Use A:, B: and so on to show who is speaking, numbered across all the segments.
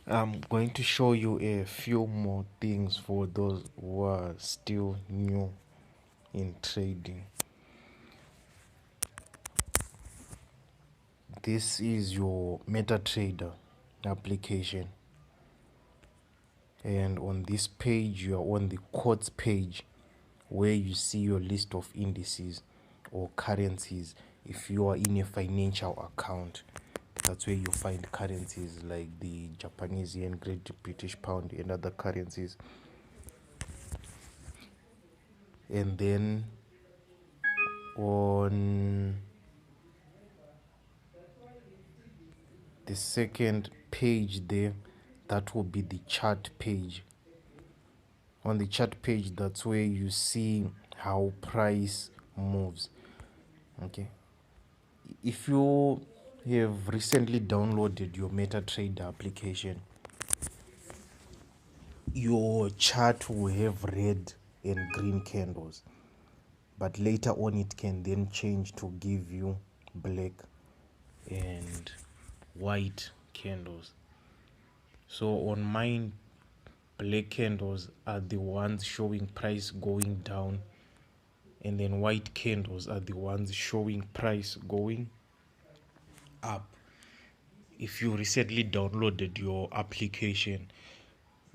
A: I'm going to show you a few more things for those who are still new in trading. This is your Metatrader application, and on this page you are on the quotes page where you see your list of indices or currencies. If you are in a financial account, that's where you find currencies like the Japanese yen, Great British pound, and other currencies. And then on the second page there, that will be the chart page. On the chart page, that's where you see how price moves. Okay, if you have recently downloaded your MetaTrader application, your chart will have red and green candles, but later on it can then change to give you black and white candles. So on mine, black candles are the ones showing price going down, and then white candles are the ones showing price going up. If you recently downloaded your application,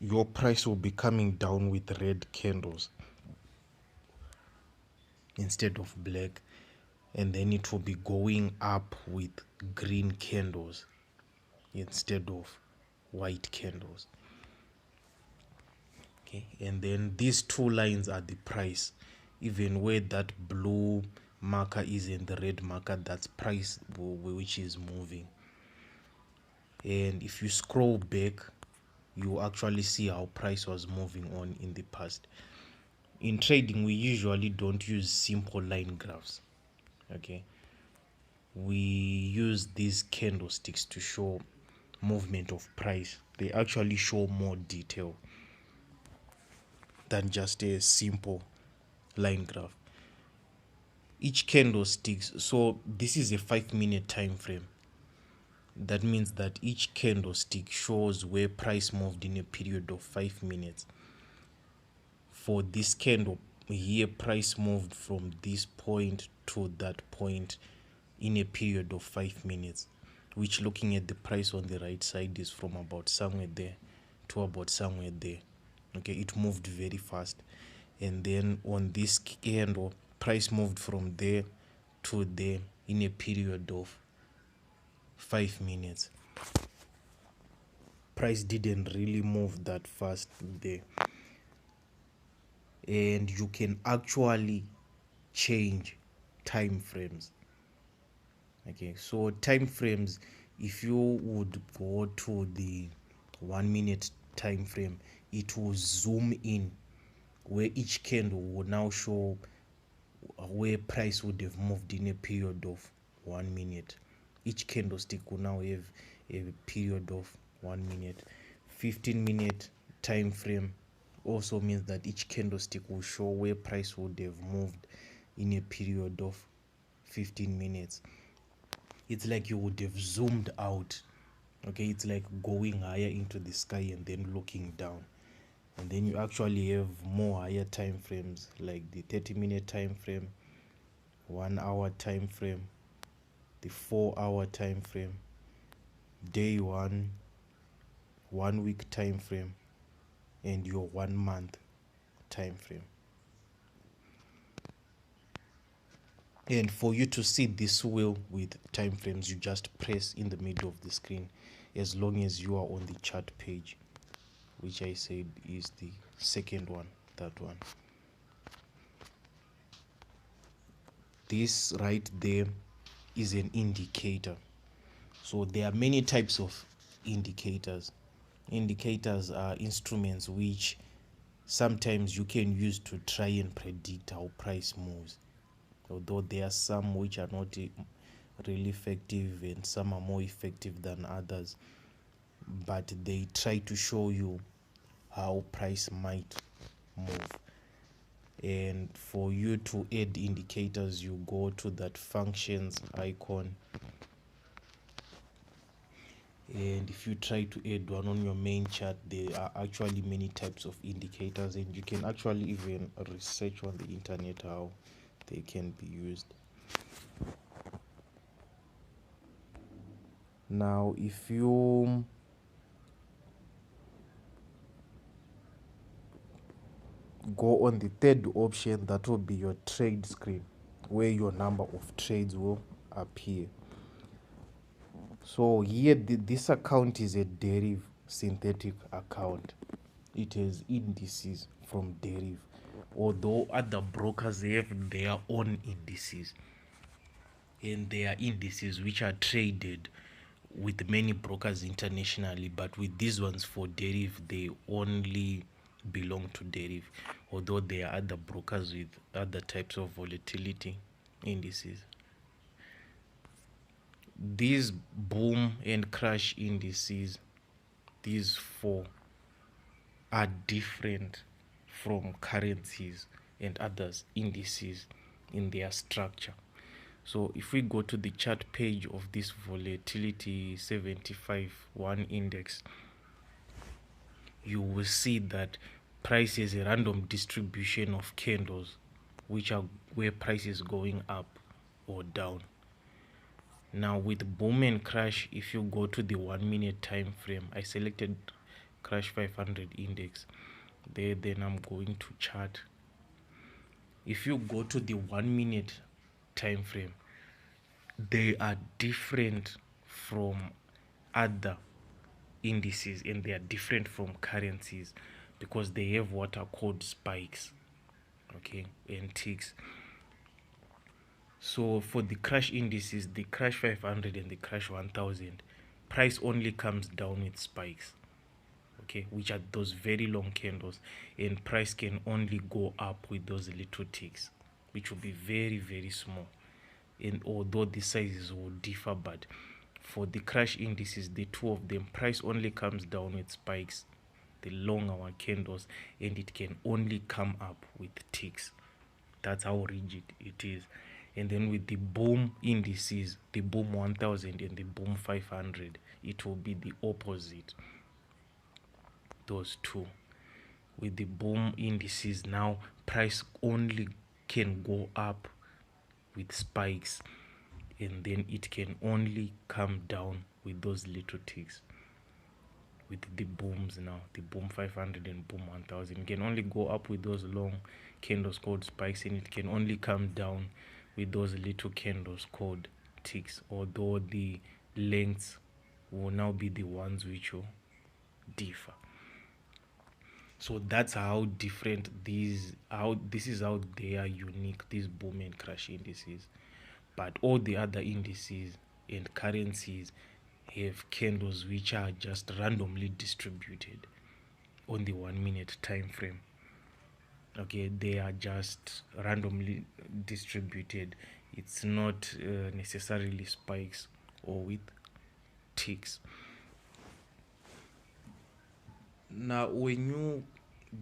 A: your price will be coming down with red candles instead of black, and then it will be going up with green candles instead of white candles. Okay, and then these two lines are the price. Even where that blue marker is and the red marker, that's price which is moving. And if you scroll back, you actually see how price was moving on in the past. In trading, we usually don't use simple line graphs. Okay, we use these candlesticks to show movement of price. They actually show more detail than just a simple line graph. Each candlestick, so this is a 5-minute time frame. That means that each candlestick shows where price moved in a period of 5 minutes. For this candle here, price moved from this point to that point in a period of 5 minutes, which, looking at the price on the right side, is from about somewhere there to about somewhere there. Okay, it moved very fast. And then on this candle, price moved from there to there in a period of 5 minutes. Price didn't really move that fast there, and you can actually change time frames. Okay, so time frames, if you would go to the 1 minute time frame, it will zoom in where each candle will now show where price would have moved in a period of 1 minute. Each candlestick will now have a period of 1 minute. 15-minute time frame also means that each candlestick will show where price would have moved in a period of 15 minutes. It's like you would have zoomed out. Okay, it's like going higher into the sky and then looking down. And then you actually have more higher time frames like the 30-minute time frame, 1 hour time frame, the 4 hour time frame, day 1 week time frame, and your 1 month time frame. And for you to see this wheel with time frames, you just press in the middle of the screen, as long as you are on the chart page, which I said is the second one, that one. This right there is an indicator. So there are many types of indicators. Indicators are instruments which sometimes you can use to try and predict how price moves, although there are some which are not really effective and some are more effective than others, but they try to show you how price might move. And for you to add indicators, you go to that functions icon, And if you try to add one on your main chart, there are actually many types of indicators, and you can actually even research on the internet how they can be used. Now if you go on the third option, that will be your trade screen, where your number of trades will appear. So here this account is a derivative synthetic account. It has indices from derivative, although other brokers have their own indices, and there are indices which are traded with many brokers internationally, but with these ones for derivative, they only belong to derivative, although there are other brokers with other types of volatility indices. These boom and crash indices, these four, are different from currencies and others indices in their structure. So if we go to the chart page of this volatility 75-1 index, you will see that price is a random distribution of candles, which are where price is going up or down. Now with boom and crash, if you go to the 1 minute time frame, I selected crash 500 index there, then I'm going to chart. If you go to the 1 minute time frame, they are different from other indices, and they are different from currencies because they have what are called spikes, okay, and ticks. So for the crash indices, the crash 500 and the crash 1000, price only comes down with spikes, okay, which are those very long candles, and price can only go up with those little ticks, which will be very, very small. And although the sizes will differ, but for the crash indices, the two of them, price only comes down with spikes, the longer one candles, and it can only come up with ticks. That's how rigid it is. And then with the boom indices, the boom 1000 and the boom 500, it will be the opposite. Those two. With the boom indices, now price only can go up with spikes, and then it can only come down with those little ticks. With the booms now, the boom 500 and boom 1000 can only go up with those long candles called spikes, and it can only come down with those little candles called ticks, although the lengths will now be the ones which will differ. So that's how different these, how this is how they are unique, these boom and crash indices. But all the other indices and currencies have candles which are just randomly distributed on the 1 minute time frame. Okay, they are just randomly distributed. It's not necessarily spikes or with ticks. Now when you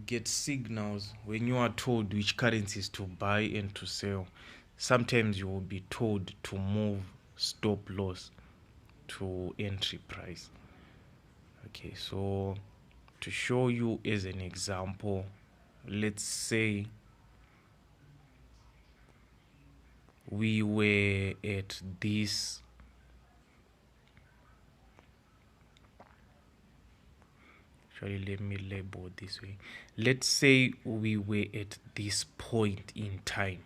A: get signals, when you are told which currencies to buy and to sell, sometimes you will be told to move stop loss to entry price. Okay, so to show you as an example, let's say we were at this actually, let me label this way. Let's say we were at this point in time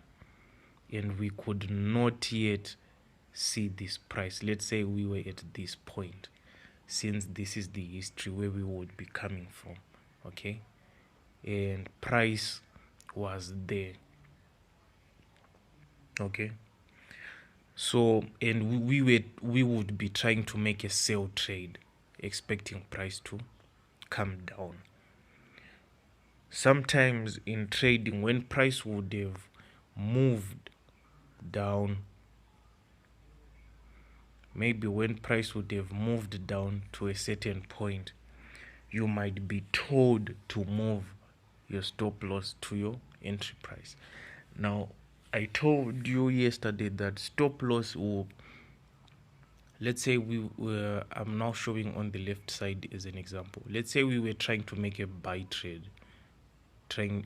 A: and we could not yet see this price. Let's say we were at this point, since this is the history where we would be coming from, okay, and price was there, okay. So, and we would be trying to make a sell trade, expecting price to come down. Sometimes in trading, when price would have moved down, maybe when price would have moved down to a certain point, you might be told to move your stop loss to your entry price. Now, I told you yesterday that stop loss will let's say I'm now showing on the left side as an example. Let's say we were trying to make a buy trade,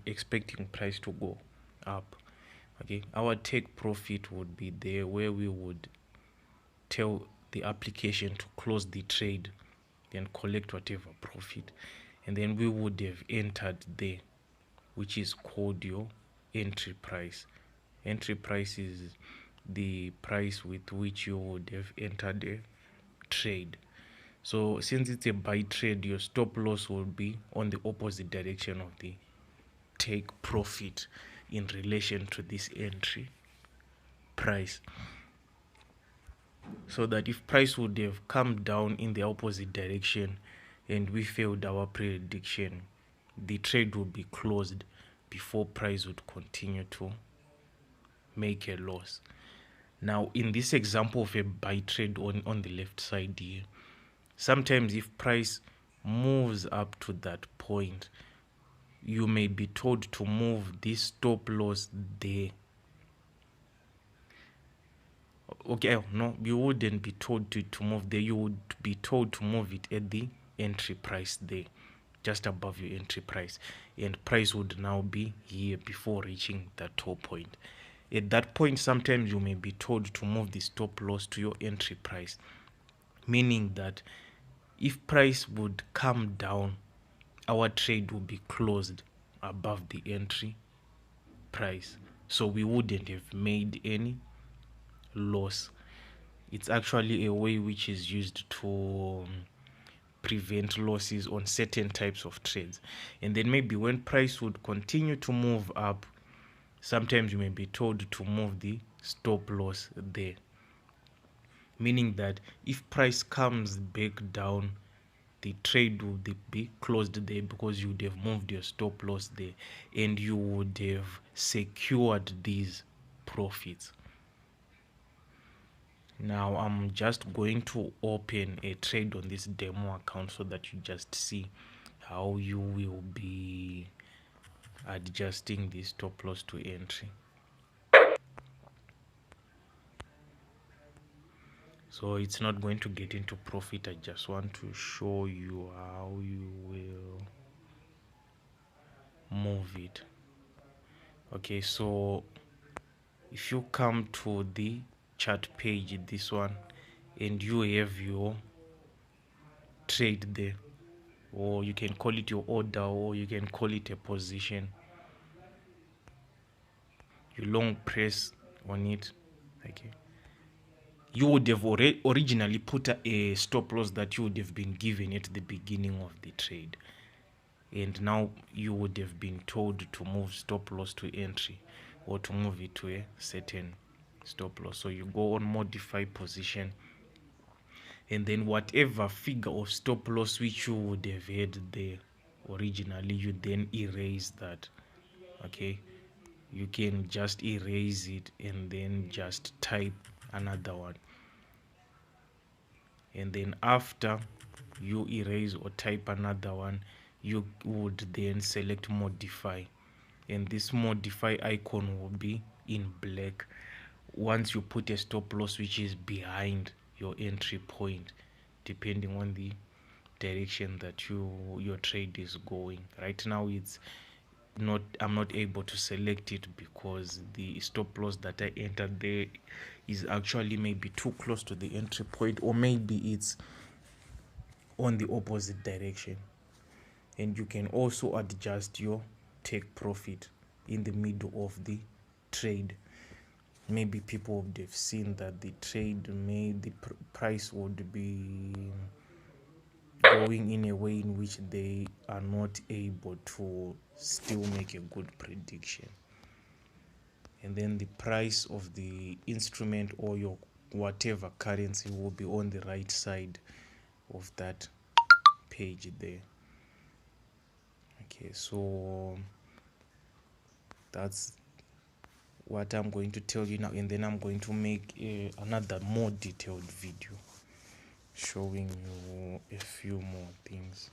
A: expecting price to go up. Okay, our take profit would be there, where we would tell the application to close the trade, then collect whatever profit, and then we would have entered there, which is called your entry price. Entry price is the price with which you would have entered a trade. So since it's a buy trade, your stop loss will be on the opposite direction of the take profit in relation to this entry price. So that if price would have come down in the opposite direction and we failed our prediction, the trade would be closed before price would continue to make a loss. Now, in this example of a buy trade on the left side here, sometimes if price moves up to that point, you may be told to move this stop loss there. Okay, no, you wouldn't be told to move there. You would be told to move it at the entry price there, just above your entry price, and price would now be here before reaching that top point. At that point, sometimes you may be told to move the stop loss to your entry price, meaning that if price would come down, our trade will be closed above the entry price, so we wouldn't have made any loss. It's actually a way which is used to prevent losses on certain types of trades. And then maybe when price would continue to move up, sometimes you may be told to move the stop loss there, meaning that if price comes back down, the trade would be closed there because you would have moved your stop loss there and you would have secured these profits. Now I'm just going to open a trade on this demo account so that you just see how you will be adjusting the stop loss to entry. So it's not going to get into profit. I just want to show you how you will move it. Okay, so if you come to the chart page, this one, and you have your trade there, or you can call it your order, or you can call it a position, you long press on it. Okay, you would have originally put a stop loss that you would have been given at the beginning of the trade, and now you would have been told to move stop loss to entry or to move it to a certain stop loss. So you go on modify position, and then whatever figure of stop loss which you would have had there originally, you then erase that. Okay, you can just erase it and then just type another one, and then after you erase or type another one, you would then select modify, and this modify icon will be in black once you put a stop loss which is behind your entry point, depending on the direction that your trade is going. Right now I'm not able to select it because the stop loss that I entered there is actually maybe too close to the entry point, or maybe it's on the opposite direction. And you can also adjust your take profit in the middle of the trade. Maybe people would have seen that the price would be going in a way in which they are not able to still make a good prediction, and then the price of the instrument or your whatever currency will be on the right side of that page there. Okay, so that's what I'm going to tell you now, and then I'm going to make another more detailed video showing you a few more things.